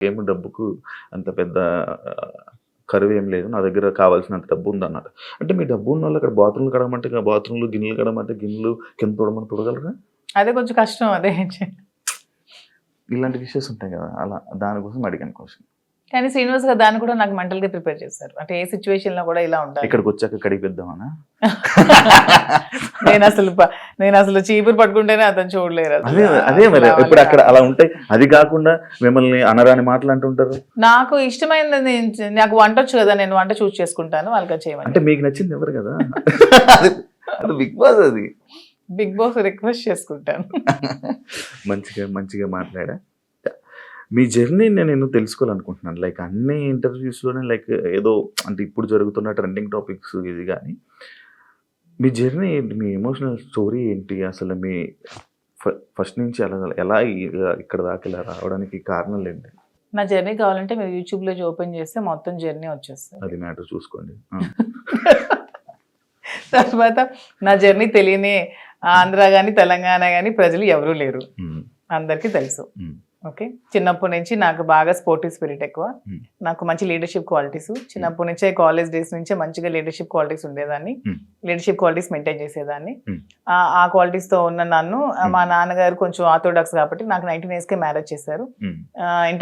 ఏమి డబ్బుకు అంత పెద్ద కరువేం లేదు. నా దగ్గర కావాల్సినంత డబ్బు ఉందన్నాడు. అంటే మీ డబ్బు ఉన్నోళ్ళు అక్కడ బాత్రూమ్‌లు కడగమంటే బాత్రూమ్‌లు, గిన్నెలు కడగమంటే గిన్నెలు, కింద తుడవమంటే తుడవగలరా? అదే కొంచెం కష్టం అదే. ఇలాంటి విషయస్ ఉంటాయి కదా! అలా దానికోసం అడిగాను క్వెషన్. కానీ శ్రీనివాస్ గారు దాన్ని కూడా నాకు మెంటల్‌గా ప్రిపేర్ చేశారు. అంటే ఏ సిట్యుయేషన్‌లో కూడా ఇలా ఉండాలి. ఇక్కడికొచ్చాక కడిగిపిద్దామనా? నేనసలు చీపురు పట్టుకుంటేనే అతను చూడలేరు. అదే మరి ఇప్పుడు అక్కడ అలా ఉంటాయి. అది కాకుండా మిమ్మల్ని అనరాని మాటలు అంటుంటారు. నాకు ఇష్టమైనది నాకు వంటొచ్చు కదా, నేను వంట చూస్ చేసుకుంటాను, వాళ్ళకి చేయమని. అంటే మీకు నచ్చింది ఎవరు కదా? అది బిగ్ బాస్ అది. బిగ్ బాస్ రిక్వెస్ట్ చేసుకుంటాను. మంచిగా మాట్లాడా. మీ జర్నీ నేను తెలుసుకోవాలనుకుంటున్నాను. లైక్ అన్ని ఇంటర్వ్యూస్‌లోనే లైక్ ఏదో అంటే ఇప్పుడు జరుగుతున్న ట్రెండింగ్ టాపిక్స్ ఇది గానీ, మీ జర్నీ ఏంటి? మీ ఎమోషనల్ స్టోరీ ఏంటి? అసలు మీ ఫస్ట్ నుంచి ఎలా ఇక్కడ దాకా ఇలా రావడానికి కారణాలేంటి? నా జర్నీ కావాలంటే మీరు యూట్యూబ్‌లో ఓపెన్ చేస్తే మొత్తం జర్నీ వచ్చేస్తుంది. అది మ్యాటర్ చూసుకోండి. తర్వాత నా జర్నీ తెలియని ఆంధ్ర గాని, తెలంగాణ గాని ప్రజలు ఎవరూ లేరు. అందరికీ తెలుసు. ఓకే. చిన్నప్పటి నుంచి నాకు బాగా స్పోర్టివ్ స్పిరిట్ ఎక్కువ. నాకు మంచి లీడర్షిప్ క్వాలిటీస్ చిన్నప్పటి నుంచే, కాలేజ్ డేస్ నుంచే మంచిగా లీడర్షిప్ క్వాలిటీస్ ఉండేదాన్ని. లీడర్షిప్ క్వాలిటీస్ మెయింటైన్ చేసేదాన్ని. ఆ క్వాలిటీస్ తో ఉన్న నన్ను మా నాన్నగారు కొంచెం ఆర్థోడాక్స్ కాబట్టి నాకు 19 yearsకే మ్యారేజ్ చేశారు.